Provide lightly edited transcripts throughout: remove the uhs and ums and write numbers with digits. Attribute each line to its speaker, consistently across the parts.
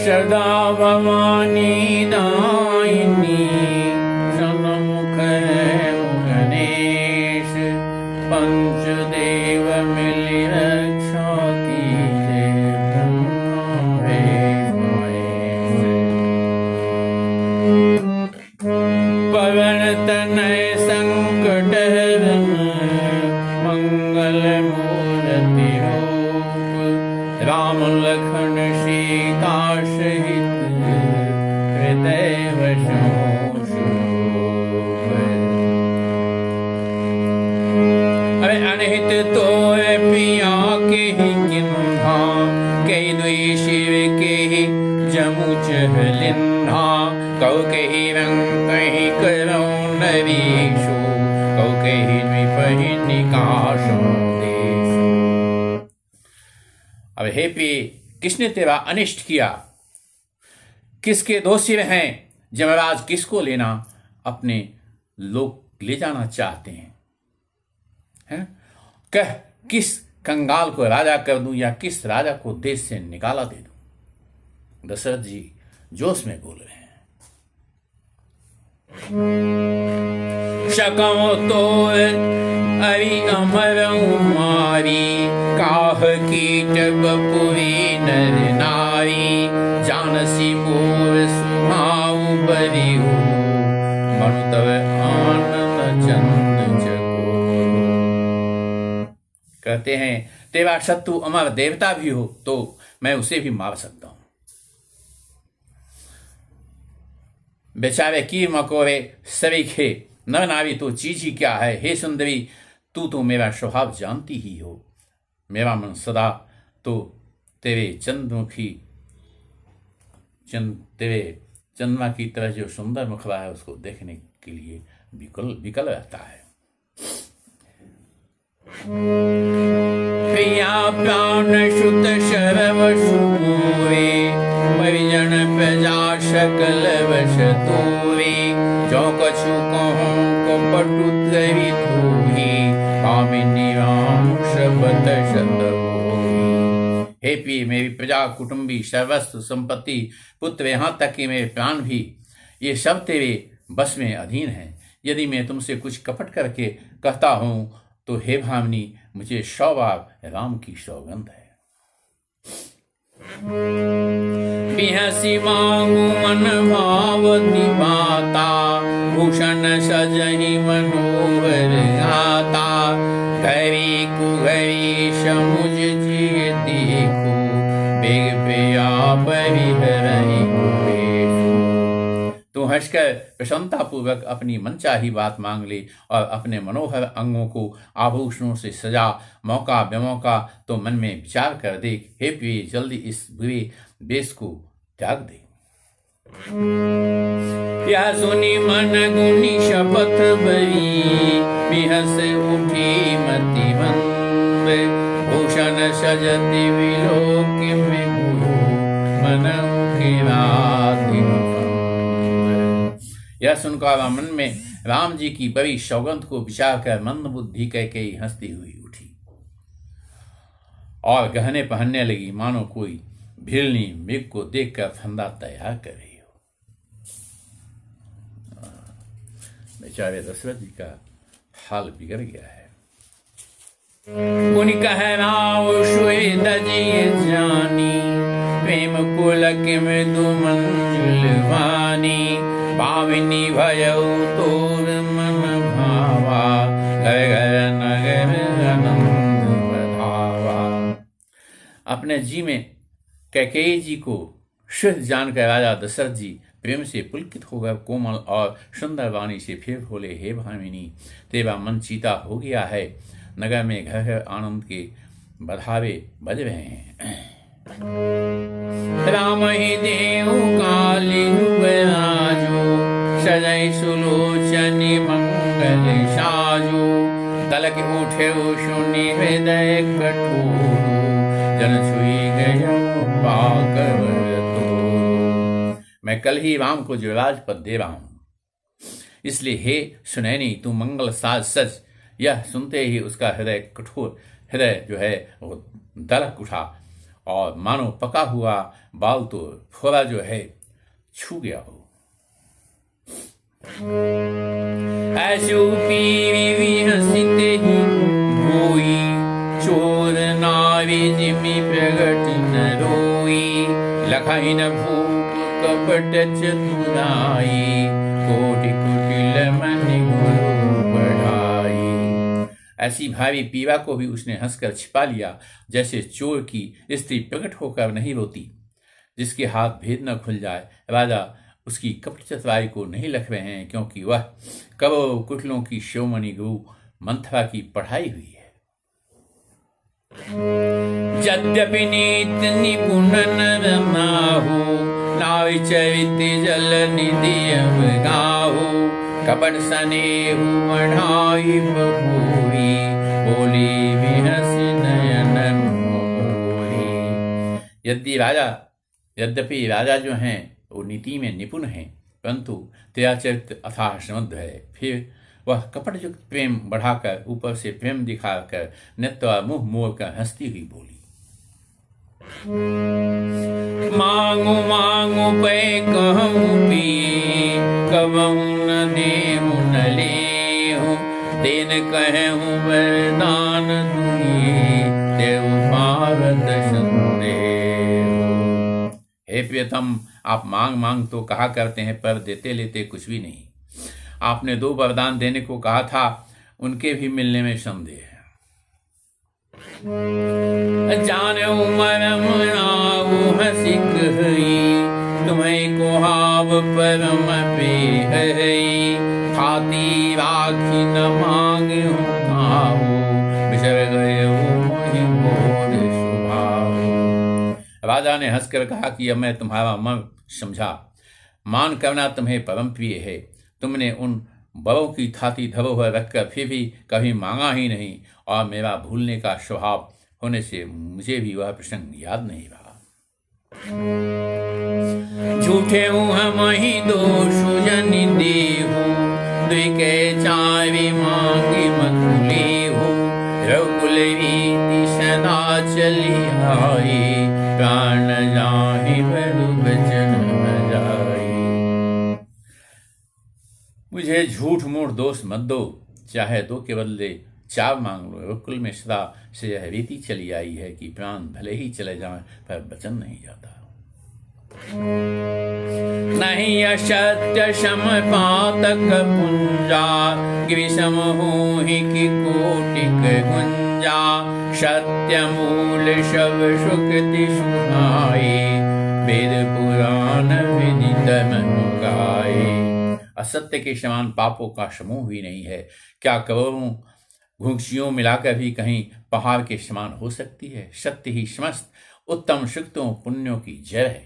Speaker 1: सदा भवानी दायिनी सन्मुख गणेश पंचदेव मिलि रक्षा कीजे पवन तनय संकट हरन मंगल मूर्ति रूप राम लखन सीता सहित हृदय वशों शोभ। अरे अनहित तो पिया के ही किन्हा के दुई शिव के ही जमु चहलिन्हा कौ के ही रंग कहीं करो नरीशो कौ के ही द्विपहि निकाशो देशो। अब हे प्रिय, किसने तेरा अनिष्ट किया? किसके दो सिर हैं? जमराज किसको लेना अपने लोग ले जाना चाहते हैं? कह, किस कंगाल को राजा कर दूं या किस राजा को देश से निकाला दे दूं? दशरथ जी जोश में बोल रहे हैं। शकम तो अरि अमर मारी काह कीट बपुरी नर नारी जानसी मोर सुभाव बरी हो मनु तव आनंद चंद जगो। कहते हैं तेरा शत्रु अमर देवता भी हो तो मैं उसे भी मार सकता हूं। बेचारे कीर मकोरे सरीखे नर नारी तो चीज ही क्या है। हे सुंदरी, तू तो मेरा स्वभाव जानती ही हो। मेरा मन सदा तो तेरे तेरे चंद्रमा की तरह जो सुंदर मुखड़ा है उसको देखने के लिए विकल रहता है। प्रिया प्राण सुत शरव सुमोरे परिजन प्रजा सकल वश तोरे जो कछु कहूँ को पटु त्रि धोही कामिनी राम शपथ शत होई। हे प्रिय, मेरी प्रजा कुटुंबी सर्वस्व संपत्ति पुत्र यहाँ तक कि मेरे प्राण भी ये सब तेरे बस में अधीन हैं। यदि मैं तुमसे कुछ कपट करके कहता हूँ तो हे भामिनी, मुझे 100 बार राम की सौगंध है। बिहसी मांगू मन भावती बाता भूषण सजहि मनोहर गाता घरी कुघरी समुझ जी देखो बेग पिया परिहरहि कुबेशु। तू हंसकर प्रसन्नता पूर्वक अपनी मनचाही बात मांग ले और अपने मनोहर अंगों को आभूषणों से सजा। मौका बेमौका तो मन में विचार कर देख। हे प्रिय, जल्दी इस बुरे वेश को त्याग दे। या सुनी मन गुनी शपथ बरी बिहस उठी मति मंद भूषण सजति विलोक में गुरु मन यह सुनकर मन में राम जी की बड़ी सौगंध को विचार कर मंद बुद्धि कैकेयी हंसती हुई उठी और गहने पहनने लगी, मानो कोई भिलनी मृग को देखकर फंदा तैयार कर रही हो। बेचारे दशरथ जी का हाल बिगड़ गया है। मुनि कह राव श्वेत जी जानी प्रेम पुलक मृदु मंजुल वानी पाविनी भयउ तोर मन भावा घर घर नगर आनंद बढ़ावा। अपने जी में कैकेयी जी को शुद्ध जानकर राजा दशरथ जी प्रेम से पुलकित होकर कोमल और सुंदर वाणी से फिर बोले, हे भामिनी, तेरा मन चीता हो गया है। नगर में घर घर आनंद के बधावे बज रहे हैं। राम ही देव काली राजो सजय सुलोचनी मंगल साजो तलक उठे सुनि हृदय कठोर जन छुई गयो पाकर तो। मैं कल ही राम को युवराज पद दे रहा हूं, इसलिए हे सुनैनी, तू मंगल साज सज। यह सुनते ही उसका हृदय कठोर हृदय जो है वो दलक उठा और मानो पका हुआ बाल तो फोड़ा जो है छू गया हो। ऐसो पीवी हंसते ही भोई, चोर नावे जिमि प्रगट न रोई। लखाई न भूप कपट चतुराई, कोटि कुटिल मन गुरु बढ़ाई। ऐसी भावी पीवा को भी उसने हंसकर छिपा लिया, जैसे चोर की स्त्री प्रकट होकर नहीं रोती, जिसके हाथ भेद न खुल जाए। राजा उसकी कपट चतुराई को नहीं लख रहे हैं, क्योंकि वह करोड़ों कुटिलों की शिरोमणि गुरु मंथरा की पढ़ाई हुई है। यद्यपि नीत निपुण नर नाहु, नावि चरित जल निधि गाहु। कपट सनेहु बढ़ाई बबूरी, बोली बिहसि नयन मोरी। यद्यपि राजा जो हैं वो नीति में निपुण हैं, परंतु तेरा चरित्र अथाह समुद्र है। फिर वह कपटयुक्त प्रेम बढ़ाकर ऊपर से प्रेम दिखाकर नेत्र मुंह मोड़ कर हंसती हुई बोली। मांगो मांगो पे कहूँ पिए, कबहू न देहु न लेहु। देन कहूँ वरदान दुनिये, देव पारत संदेहु। हे प्रियतम, आप मांग मांग तो कहा करते हैं, पर देते लेते कुछ भी नहीं। आपने 2 वरदान देने को कहा था, उनके भी मिलने में संदेह है। जाने मरम आऊ हसिक हई, तुम्हें को हाव परम पे हई। खाती राखी न मांगे हूँ खाऊ, बिछड़ गए मोर स्वभाव। राजा ने हंसकर कहा कि अब मैं तुम्हारा मन समझा। मान करना तुम्हें परम प्रिय है। तुमने उन बड़ों की थाती धरोहर रखकर फिर भी कभी मांगा ही नहीं, और मेरा भूलने का स्वभाव होने से मुझे भी वह प्रसंग याद नहीं रहा। झूठे हूँ हम ही दोष जनि देहु, दुके चारि मांगी मथुले हो। रघुकुल रीति सदा चली आई, प्राण जाहि बरु बचन न जाई। मुझे झूठ मूठ दोष मत दो, चाहे 2 के बदले 4 मांग लो। रघुकुल में सदा से यह रीति चली आई है कि प्राण भले ही चले जाएं, पर वचन नहीं जाता। नहीं असत्य सम पातक पुंजा, गिरिसम हो ही कि कोटिक गुंजा। सत्य मूल सब सुकृति सुनाए, वेद पुराण विदित मनु गाए। असत्य के समान पापों का समूह भी नहीं है। क्या करोड़ों घुंघसियों मिलाकर भी कहीं पहाड़ के समान हो सकती है? सत्य ही समस्त उत्तम सुकृतों पुण्यों की जड़ है।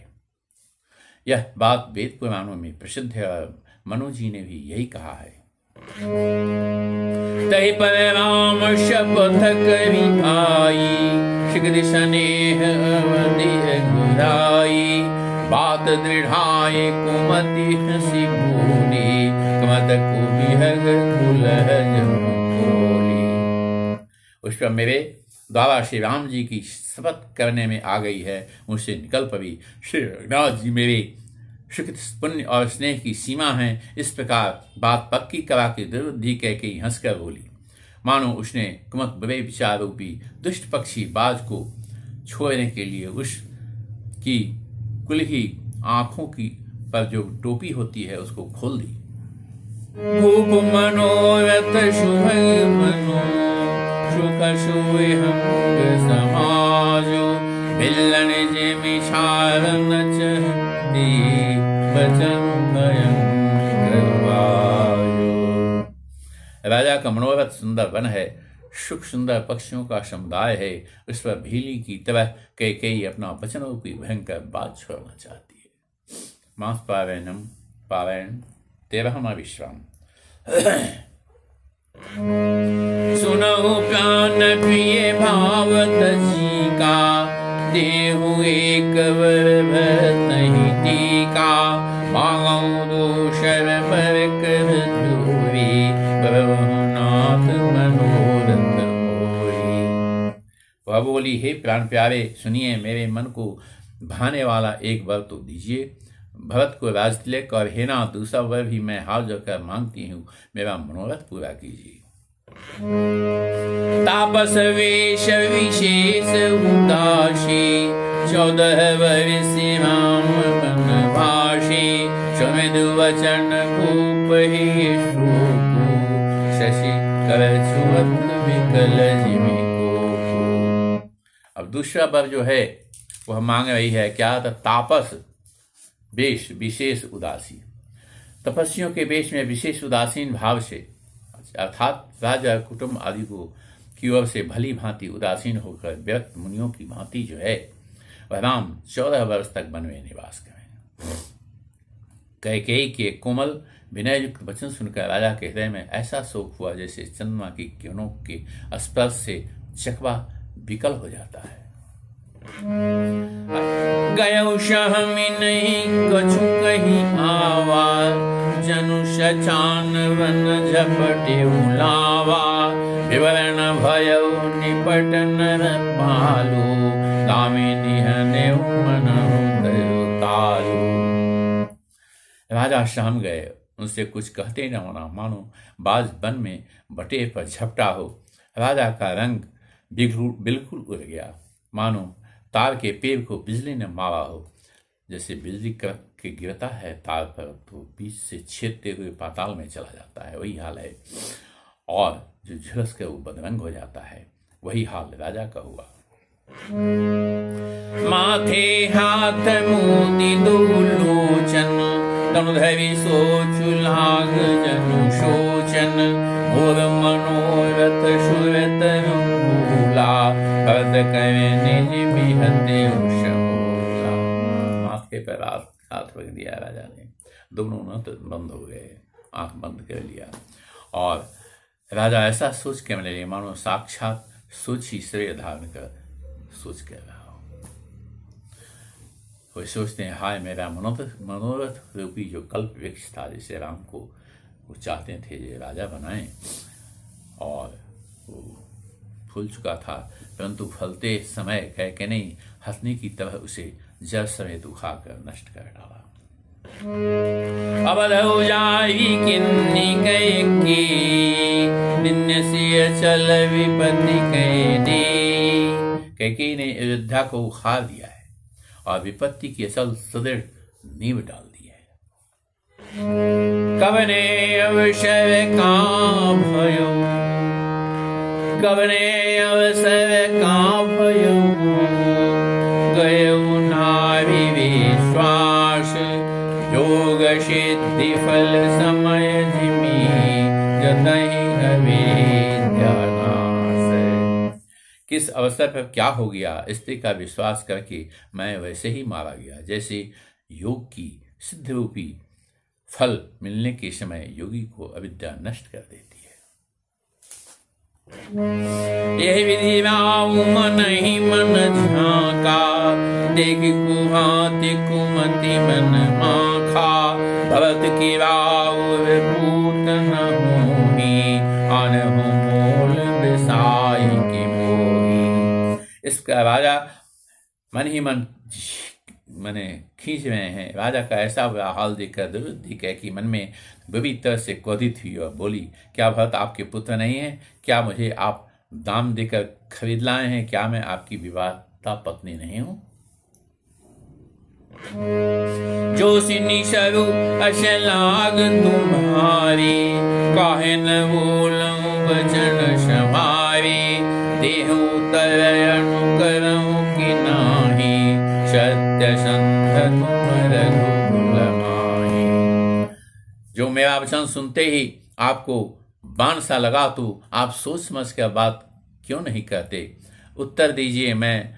Speaker 1: यह बात वेद पुराणों में प्रसिद्ध है, और मनु जी ने भी यही कहा है। तहि पर राम शपथ करी आई, शीघ्र स्नेह अवधि गुराई। बात दृढ़ाए कुमति हंसी भूली, कुमत को बिहग कुलहज खोली। उस पर मेरे द्वारा श्री राम जी की शपथ करने में आ गई है, मुझसे निकल पड़ी। श्री रघुनाथ जी मेरे सुकृत पुण्य और स्नेह की सीमा हैं। इस प्रकार बात पक्की करा के दुर्बुद्धि कह के हंसकर बोली, मानो उसने कुमत बड़े विचार रूपी दुष्ट पक्षी बाज को छोड़ने के लिए उसकी कुलही आंखों की पर जो टोपी होती है उसको खोल दी। भूप मनोरथ शुभ मनो, सुख सोए हम समाजो। मिलन जे मिछार नचती, बचन भयं करवायो। राजा का मनोरथ सुंदर वन है, सुख सुंदर पक्षियों का समुदाय है। उस पर भीली की तरह कैकेयी अपना वचन रूपी भयंकर बात छोड़ना चाहती है। मास पारायणम पारायण 13वां विश्राम। सुनो प्राण प्रिय भावत जी का, देहु एक वर नहीं टीका। मांगो दोषर पर कर दूरी, प्रभुनाथ मनोरथ होई। वह बोली, हे प्राण प्यारे, सुनिए, मेरे मन को भाने वाला एक वर तो दीजिए। भरत को राजतिलक और हेना दूसरा वर भी मैं हाथ जोड़कर मांगती हूँ, मेरा मनोरथ पूरा कीजिए। तापस वेश विशेष उदासी, 14 वर्ष राम बनवासी, सुमृदु वचन भूप ही शोको, शशि कर छुअत विकल जिमि को। अब दूसरा वर जो है वह मांग रही है क्या? तो तापस वेश विशेष उदासी, तपस्वियों के वेश में विशेष उदासीन भाव से, अर्थात राजा कुटुंब आदि को की ओर से भली भांति उदासीन होकर व्यक्त मुनियों की भांति जो है वह राम 14 वर्ष तक वन में निवास करें। कैकेयी के कोमल विनय युक्त वचन सुनकर राजा के हृदय में ऐसा शोक हुआ जैसे चंद्रमा की किरणों के स्पर्श से चकवा विकल हो जाता है। गयो सहमि नहीं कछु कहीं आवाज, जनु सचान वन झपटे उलावा, विवरण भयो निपट नर पालो, दामिनी हने मन तालो। राजा शाम गए, उनसे कुछ कहते न होना, मानो बाज वन में बटे पर झपटा हो। राजा का रंग बिल्कुल उड़ गया, मानो तार के पेड़ को बिजली ने मारा हो। जैसे बिजली के गिरता है तार पर तो बीच से छेदते हुए पाताल में चला जाता है, वही हाल है। और जो झुलस कर वो बदरंग हो जाता है, वही हाल राजा का हुआ। माथे हाथ मोती दो लोचन, तनु धरि सोचु लाग जनु शोचन, मोर मनोरथ सुरत भूला, भरत कहे निज बिहते उषा। माथे पर हाथ रख दिया राजा ने, दोनों नथ बंद हो गए, आंख बंद कर लिया और राजा ऐसा सोच के मिले मानो साक्षात सोच ही श्रेय धारण कर सोच कर रहा हो। वो सोचते हैं, हाय मेरा मनोरथ रूपी जो कल्प वृक्ष था, जिसे राम को वो चाहते थे ये राजा बनाएं, और वो फूल चुका था, परंतु फलते समय कह के नहीं, हंसने की तरह उसे जल समेत उखाकर नष्ट कर डाला। अवधौ जाई किन्नी कैकी, निन्य सिय चल विपत्ति कैदी। कैकेयी ने अयोध्या को उखाड़ दिया है और विपत्ति की असल सुदृढ़ नींव डाल दी है। कवने अवसर का भयो, कवने अवसर का भयो, गयो नारी विश्वास, योग सिद्धि फल समय जिमी, जतहि किस अवसर पर क्या हो गया, स्त्री का विश्वास करके मैं वैसे ही मारा गया, जैसे योग की सिद्ध रूपी फल मिलने के समय योगी को अविद्या नष्ट कर देती है। यही विधि मन ही मन झांका, देख कुभांति कुमति मन माखा, भरत की भूत न होही, अनहु मोल विसाई की मोही। इसका राजा मन ही मन मने खींच रहे हैं। राजा का ऐसा बुरा हाल देखकर द्रौपदी कैकेयी मन में बुरी तरह से क्रोधित हुई और बोली, क्या भरत आपके पुत्र नहीं है? क्या मुझे आप दाम देकर खरीद लाए हैं? क्या मैं आपकी विवाहिता पत्नी नहीं हूं? जो सिनी सरु अशलाग तुम्हारी, काहे न बोलूं वचन समारी, देहु तरयनु करऊं कि नाही, सत्य संध तुम रघुकुल माही। जो मेरा वचन सुनते ही आपको बाण सा लगा तो आप सोच समझ कर बात क्यों नहीं कहते? उत्तर दीजिए, मैं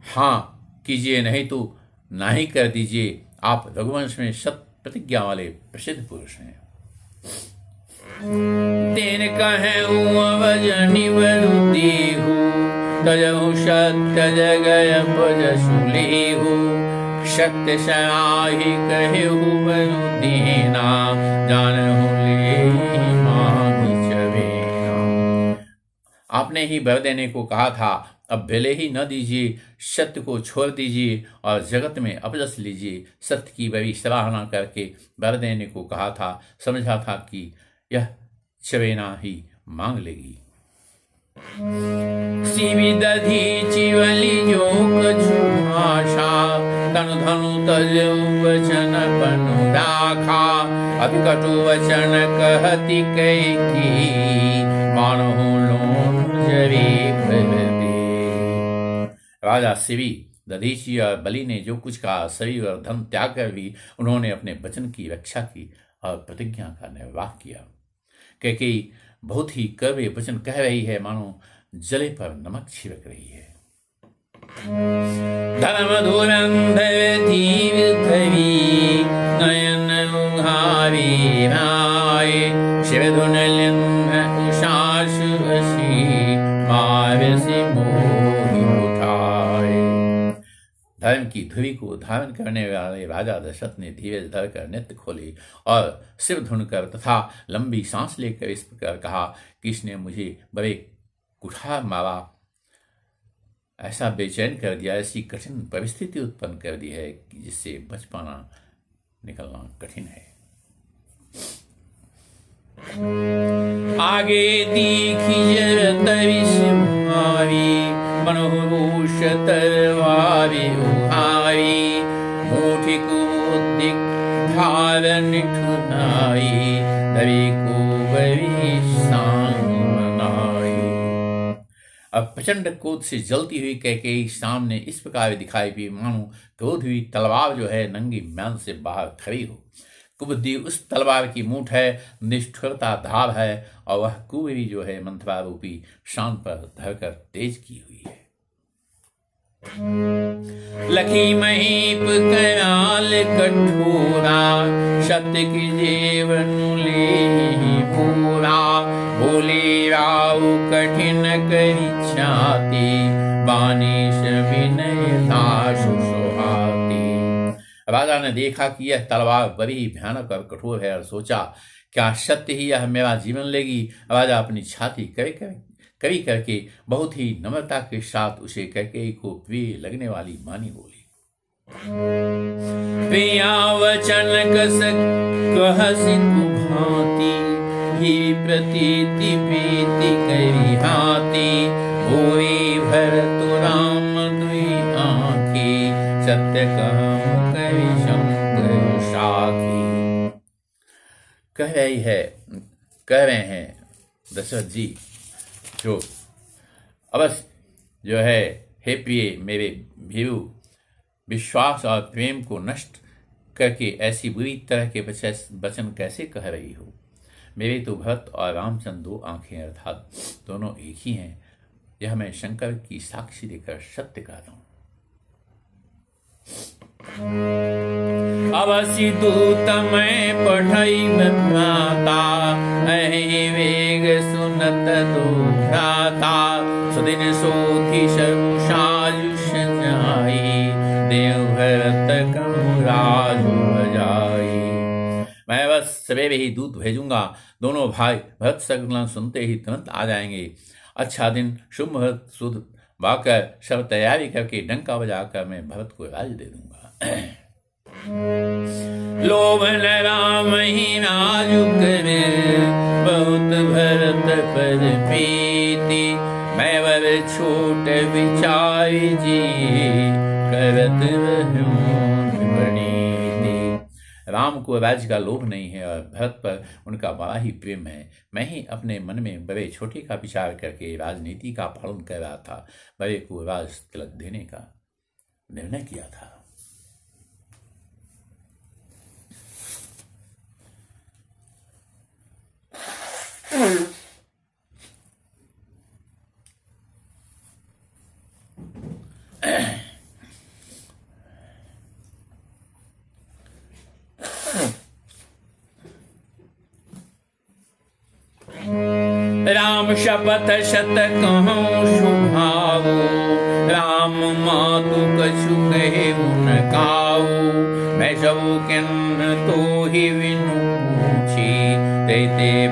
Speaker 1: हाँ कीजिए, नहीं तो नहीं कर दीजिए। आप रघुवंश में शत प्रतिज्ञा वाले प्रसिद्ध पुरुष हैं। तेन कहे वजनी वरुदेहु, तजहु सत्य जगय पजसुलेहु, शक्ति सराही कहेहु वरुदेना, जानहु लेहि माहि चबेना। आपने ही वर देने को कहा था, अब भले ही न दीजिए, सत्य को छोड़ दीजिए और जगत में अपजस लीजिए। सत्य की बड़ी सराहना करके वर देने को कहा था, समझा था कि यह चवेना ही मांग लेगी। शिवी दधी चिवली जो कछु भाषा, तनु धनु तजु वचन पनु राखा। अति कटु वचन कहती कैकी, मानहु लोन जवे दे। राजा शिवी, दधीची और बलि ने जो कुछ कहा, शरीर और धन त्याग कर भी उन्होंने अपने वचन की रक्षा की और प्रतिज्ञा का निर्वाह किया। कैकेयी बहुत ही कड़वे वचन कह रही है, मानो जले पर नमक छिड़क रही है। धर्म नयन उघारी राय, शिव धुन लिंग उषास वशी, मावसी मोहि उठाए। धर्म की धुरी को धारण करने वाले राजा दशरथ ने धीरज धरकर नेत्र खोले और सिर धुनकर तथा लंबी सांस लेकर इस प्रकार कहा कि इसने मुझे बड़े कुठार मारा, ऐसा बेचैन कर दिया, ऐसी कठिन परिस्थिति उत्पन्न कर दी है कि जिससे बच पाना निकलना कठिन है। आगे दीखी जरतविष भावी, मनोभूष तरवारी उहारी। मूठी कुबुद्धि धारण ठुनाई, दवी को बड़ी सांग मनाई। अब प्रचंड क्रोध से जलती हुई कैकेयी सामने इस प्रकार दिखाई दी, मानो क्रोध हुई तलवार जो है नंगी म्यान से बाहर खड़ी हो। कुबुद्धि उस तलवार की मूठ है, निष्ठुरता धार है, और वह कुबेरी जो है मंथरा रूपी शान पर धरकर तेज की हुई है। लखी महीप कराल कठोरा, सत्य की जीवन ले पूरा। बोले राव कठिन करी छाती, बानिश विनय दासु सुहाती। राजा ने देखा कि यह तलवार बड़ी भयानक और कठोर है और सोचा, क्या सत्य ही यह मेरा जीवन लेगी। राजा अपनी छाती कड़ी करके बहुत ही नम्रता के साथ उसे कैकेयी को प्रिय लगने वाली मानी बोली। प्रिया वचन कस कहसी भांति, ही प्रतीति प्रीति करी हाथी। भोरी भरत राम दुई आँखी, सत्य कहूँ कवि शंकर साखी। कह रहे हैं दशरथ जी, जो अवश्य जो है, हे प्रिय मेरे भीरु, विश्वास और प्रेम को नष्ट करके ऐसी बुरी तरह के वचन कैसे कह रही हो। मेरे तो भरत और रामचंद्र दो आंखें अर्थात दोनों एक ही हैं। यह मैं शंकर की साक्षी देकर सत्य कहता हूं। अवश्य दूत मैं पठई भ्राता, अहि वेग सुनत दो भ्राता। सुदिन सोथी सायुष जाई, देव भरत कहूँ राजु बजाई। मैं बस सवेरे ही दूत भेजूंगा, दोनों भाई भरत शत्रुघ्न सुनते ही तुरंत आ जाएंगे। अच्छा दिन शुभ मुहूर्त शुद्ध वाकर सब तैयारी करके डंका बजाकर मैं भरत को राज दे दूंगा। लोभन राम ही राजु करे, बहुत भरत पर प्रीति। मैं वर छोट विचार जी, करत बड़ी। राम को राज्य का लोभ नहीं है और भरत पर उनका बड़ा ही प्रेम है। मैं ही अपने मन में बड़े छोटे का विचार करके राजनीति का पालन कर रहा था, बड़े को राज तिलक देने का निर्णय किया था। राम शपथ शत कहूँ शुभाऊ, राम मातु कछु कहे उन काऊ। मैं सब किन्न तो ही विनु पूछी, ते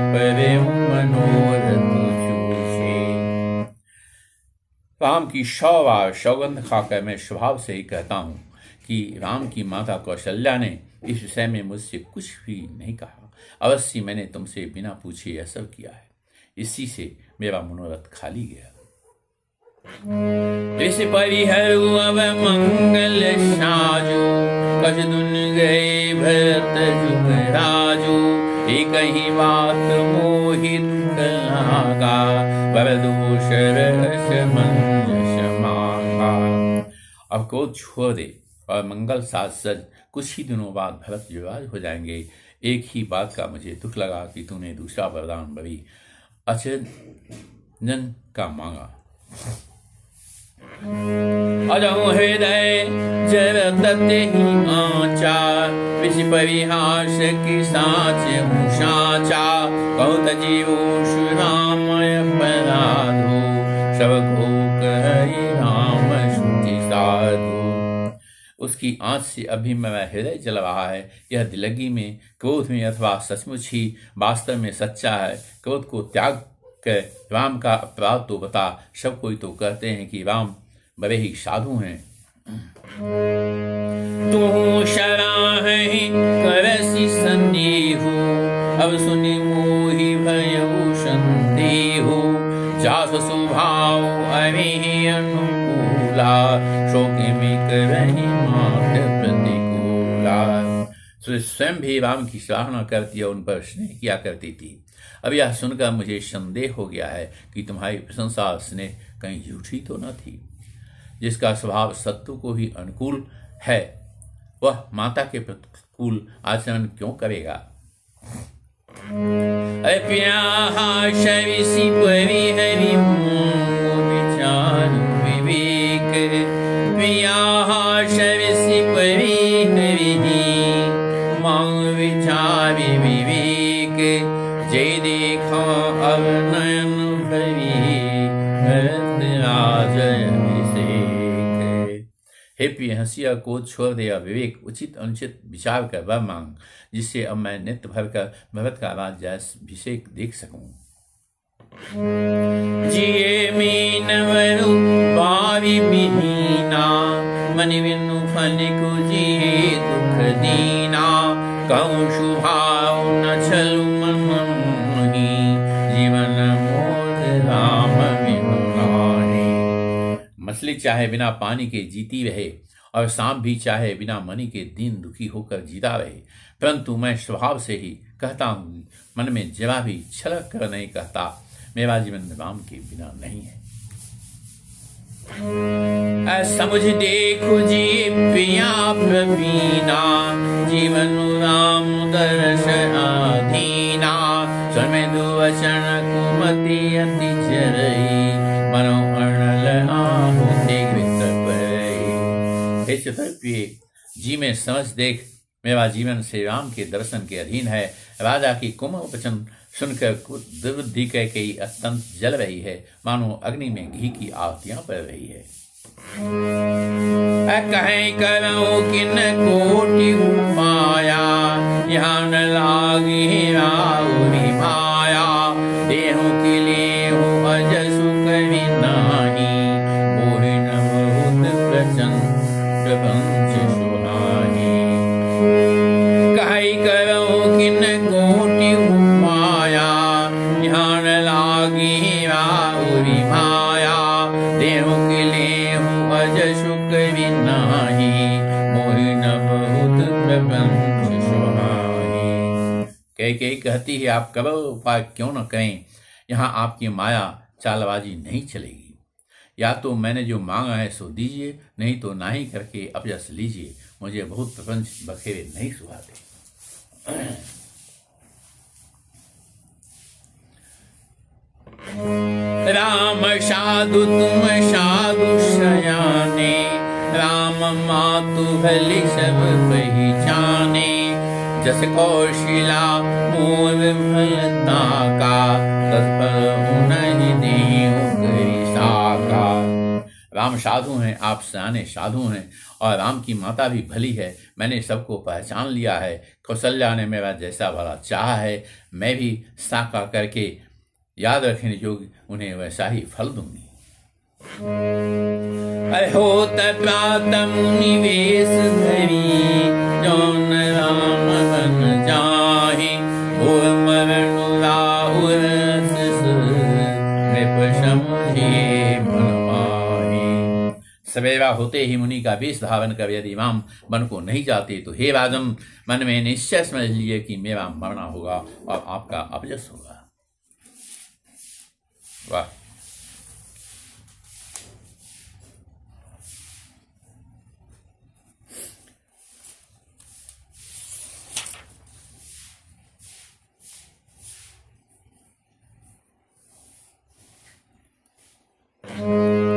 Speaker 1: मनोरथ चूछे। राम की 100 बार सौगंध खाकर मैं स्वभाव से ही कहता हूँ कि राम की माता कौशल्या ने इस विषय में मुझसे कुछ भी नहीं कहा। अवश्य मैंने तुमसे बिना पूछे यह सब किया है। इसी से मेरा मनोरथ खाली गया। इस परिहरु अब मंगल साजो, कछ दुन गए भरत जुग राजो। एक ही बात मोहि दुख लागा, बरदोष रस मंजस मांगा। अब क्रोध छोड़ दे और मंगल साज सज। कुछ ही दिनों बाद भरत युवराज हो जाएंगे। एक ही बात का मुझे दुख लगा कि तूने दूसरा वरदान बड़ी अचंजन का मांगा। अजहु हृदय जरतते ही आचा, विष परिहास की साच मुसाचा। बहुत जीवो सुरामय पराधो, सब को कहि राम सुचि साधु। उसकी आंच से अभी मेरा हृदय जल रहा है। यह दिलगी में, क्रोध में अथवा सचमुच ही वास्तव में सच्चा है। क्रोध को त्याग कर राम का अपराध तो बता। सब कोई तो कहते हैं कि राम बड़े ही साधु हैं। तू शराहि करसि संदेहु, अब सुनि मोहि भयउ संदेहु। जास स्वभाव अहि अनुकूला, शोक में करहि मात प्रतिकूला। स्वयं भी राम की सराहना करती और उन पर स्नेह किया करती थी। अब यह सुनकर मुझे संदेह हो गया है कि तुम्हारी प्रशंसा और स्नेह कहीं झूठी तो न थी। जिसका स्वभाव शत्रु को ही अनुकूल है, वह माता के प्रतिकूल आचरण क्यों करेगा। शविषि परिहरि विचार विवेक, प्रिया शविषि परिहरि मौन विचार विवेक। जय देखा अब नयन भरी, राजय हे प्रिय, हंसी और क्रोध छोड़ दे और विवेक उचित अनुचित विचार कर वर मांग, जिससे अब मैं नित्य भर कर भरत का राज्याभिषेक देख सकूं। जिये मीन वरु बारी बिहीना, मन बिनु फल को जिये दुख दीना। कहूँ शुभाव न छलु मन मोहि, जीवन मोद राम बिनु नाहि। मछली चाहे बिना पानी के जीती रहे और सांप भी चाहे बिना मणि के दीन दुखी होकर जीता रहे, परंतु मैं स्वभाव से ही कहता हूँ, मन में जरा भी छलक कर नहीं कहता, मेरा जीवन राम के बिना नहीं है। समझ देखो जी पिया प्रवीणा, जीवन राम दर्श आधीना। समय दो वचन कुमति अति चरई, मनो अनल आहुति कृत परई। हे चतुर्प्रिय जी, में समझ देख, मेरा जीवन श्री राम के दर्शन के अधीन है। राजा की कोमल वचन सुनकर दुर्बुद्धि कैकेयी अत्यंत जल रही है, मानो अग्नि में घी की आहुतियां पड़ रही है। कहीं करो किन कोटि उपाया, यहाँ न लागी राउरी माया। देहु के लिए हो अजसु कवि नाही, मोहि न बहुत प्रचंड प्रपंच सुहानी। कहीं करो किन कोटि उपाया, यहाँ न लागी राउरी माया। देहु के लिए हो अजसु कवि नाही, मोहि न बहुत प्रपंच सुहानी। कई कहती है, आप करो उपाय क्यों न करें, यहाँ आपकी माया चालबाजी नहीं चलेगी। या तो मैंने जो मांगा है सो दीजिए, नहीं तो ना ही करके अपयश लीजिए। मुझे बहुत प्रपंच बखेरे नहीं सुहाते। राम साधु तुम साधु सयाने, राम मातु भली सब पहचाने। जस कौशिला मोर भयता का, तत्पर उन्हीं देहु करि साका। राम साधु हैं, आप सयाने साधु हैं, और राम की माता भी भली है। मैंने सबको पहचान लिया है। कौशल्या ने मेरा जैसा भला चाहा है, मैं भी साका करके याद रखने योग्य उन्हें वैसा ही फल दूंगी। अरे होत प्रात मुनि वेश धरी, जौन राम बन जाहि, भूर मरण राहुर नृप समझे मन माहि। सवेरा होते ही मुनि का वेश धारण कर यदि राम वन को नहीं जाते तो हे राजन, मन में निश्चय समझ लिए कि मेरा मरना होगा और आपका अपजस होगा। वाह!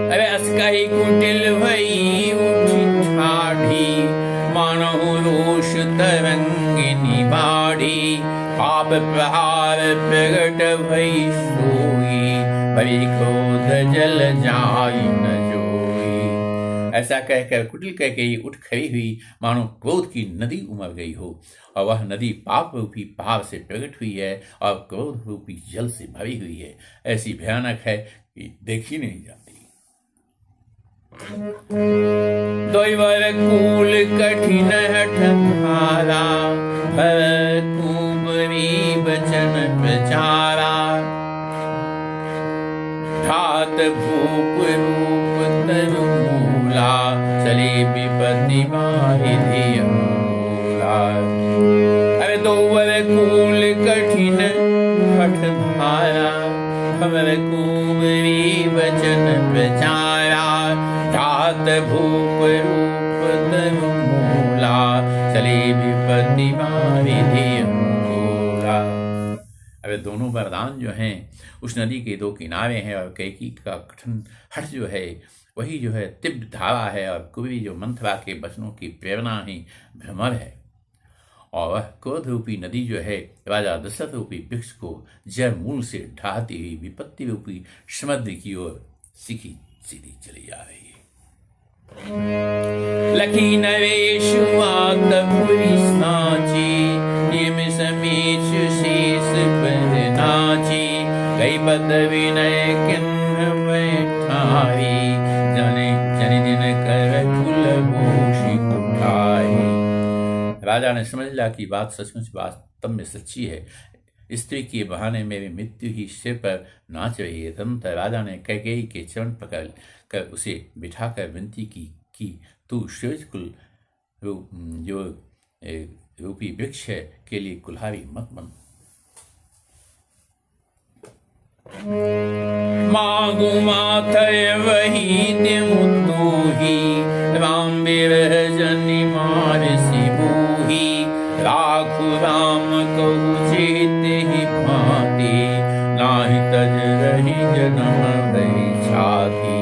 Speaker 1: अरे असकहि कुटिल भई उठी ठाढ़ी, मानहु रोष तरंगिनी बाढ़ी, पाप प्रहार प्रगट भई सोई, भई क्रोध जल जाई न जोई। ऐसा कहकर कुटिल कैकेयी उठ खड़ी हुई, मानो क्रोध की नदी उमड़ गई हो, और वह नदी पाप रूपी पहाड़ से प्रकट हुई है और क्रोध रूपी जल से भरी हुई है। ऐसी भयानक है कि देखी नहीं जाती। दोइवर कूल कठिन हठ धारा, भर कुंवरी बचन प्रचारा, ठात भूप रूप तरु मूला, चले विपत्ति माहि धिय मूला। अरे दोवर कूल कठिन हठ धारा, भर कुंवरी बचन प्रचारा, ठात भूप रूप तरु मूला, चले विपत्ति मारि धिय मूला। अरे दोनों वरदान जो हैं उस नदी के दो किनारे हैं, और कैकेयी का कठिन हठ जो है वही जो है तीव्र धारा है, और कुंवरी जो मंथरा के वचनों की प्रेरणा ही भ्रमर है, और वह क्रोध रूपी नदी जो है राजा दशरथ रूपी वृक्ष को जड़ मूल से ढाहती हुई विपत्ति रूपी समुद्र की ओर सीधी सीधी चली जा रही है। लखी नरेश वाकपुरी साची, नियम समीच शेष पर नाची, गई पद विनय किन्ह बैठाई, जने जन दिन कर कुल भूषि उठाई। राजा ने समझ लिया कि बात सचमुच वास्तव में सच्ची है, स्त्री के बहाने मेरी मृत्यु ही सिर पर नाच रही है। तदनंतर राजा ने कैकेयी के चरण पकड़ कर उसे बिठाकर विनती की कि तू सूर्यकुल जो रूपी वृक्ष है के लिए कुल्हाड़ी मत बन। मागु माथय वही देहु तोही, राम बिरह जनि मारसि बूही, राखु राम कहु चेत ही भांति, नाहि तज रही जन्म भई छाती।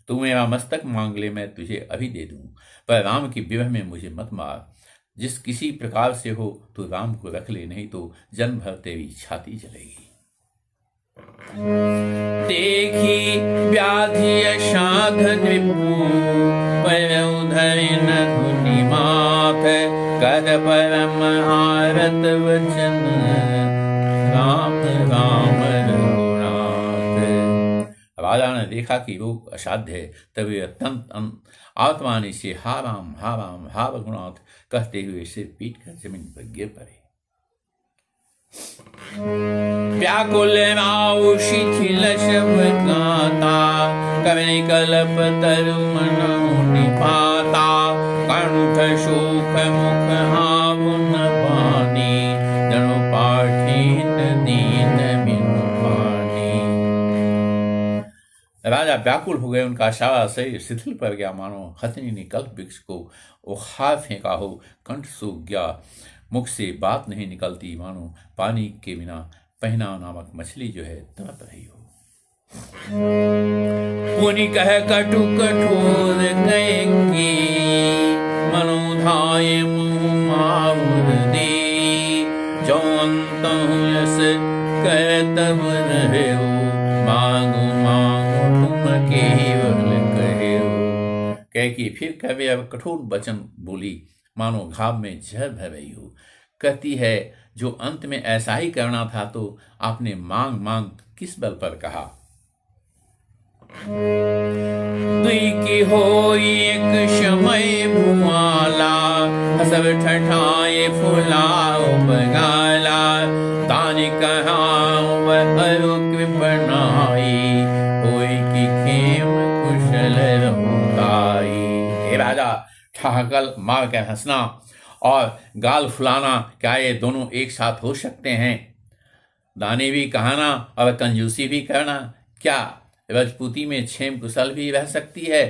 Speaker 1: तू मेरा मस्तक मांग ले, मैं तुझे अभी दे दूं, पर राम की विरह में मुझे मत मार। जिस किसी प्रकार से हो तू राम को रख ले, नहीं तो जन्म भर तेरी छाती जलेगी। देखी व्याधि साधन रिपु, पर उधर न धुनि माथ, कर परम आरत वचन, राम राम रघुनाथ। राजा ने देखा कि रोग असाध्य है, तब वे अत्यंत आत्मानी से हा राम हा रघुनाथ कहते हुए सिर पीट कर जमीन पर गिर पड़े। व्याकुल राउ शिथिल शब गाता, कवि कल्प तरु मनो निपाता, कंठ शोक मुख आगु न पानी, जनु पाठिन दीन बिनु पानी। राजा व्याकुल हो गए, उनका सारा शरीर शिथिल पड़ गया, मानो हथिनी ने कल्प वृक्ष को उखाड़ फेंका हो। कंठ सूख गया, मुख से बात नहीं निकलती, मानो पानी के बिना पहना नामक मछली जो है तड़प रही हो। पुनि कह कटु कठोर कहेंगे, मनोधाय मुँह माउर दे, जौन्तहु यस कर तब रहो, मांगो मांगो तुम केवल कहो। कैकेयी फिर कभी अब कठोर वचन बोली, मानो घाव में जहर भर रही हो। कहती है, जो अंत में ऐसा ही करना था तो आपने मांग मांग किस बल पर कहा। दुई की होई एक समय भुआला, हसब ठठाए फुलाओ बगाला, तानि कहाओ अरुक बनाई, होई की खेम कुशल रहुताई। हे राजा, ठहाकल मार कर हंसना और गाल फुलाना, क्या ये दोनों एक साथ हो सकते हैं? दाने भी कहाना और कंजूसी भी करना, क्या रजपूती में छेम कुशल भी रह सकती है?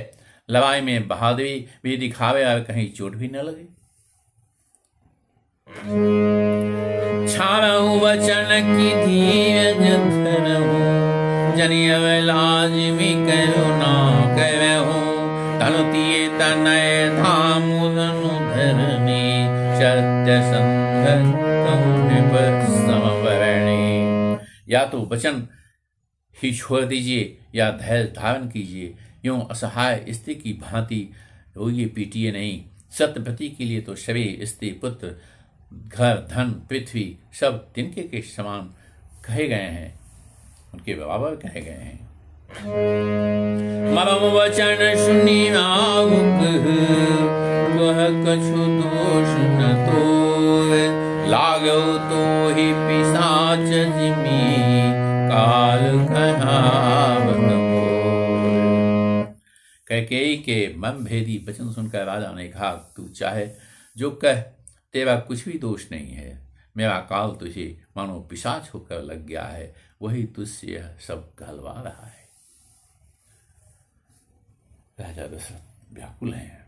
Speaker 1: लड़ाई में बहादुरी भी दिखावे और कहीं चोट भी न लगे। छाड़ू वचन की धीरज धरहूं, जनियव लाजमी करुणा करहूं, तनुतिये तनय धाम धरनी, सत्य संगत समवरणी। या तो वचन ही छोड़ दीजिए या धैर्य धारण कीजिए, यूं असहाय स्त्री की भांति रोइए पीटिए नहीं। सत्यव्रती के लिए तो शरीर, स्त्री, पुत्र, घर, धन, पृथ्वी सब तिनके के समान कहे गए हैं, उनके बराबर कहे गए हैं। मरम वचन सुनी आहुक, वह कछु दोष न तोर, लागो तो ही पिशाच जिमी, काल कहावत मोर। कैकेयी के मन भेदी वचन सुनकर राजा ने कहा, तू चाहे जो कह, तेरा कुछ भी दोष नहीं है। मेरा काल तुझे मानो पिशाच होकर लग गया है, वही तुझसे यह सब कहलवा रहा है। राजा दशरथ व्याकुल हैं।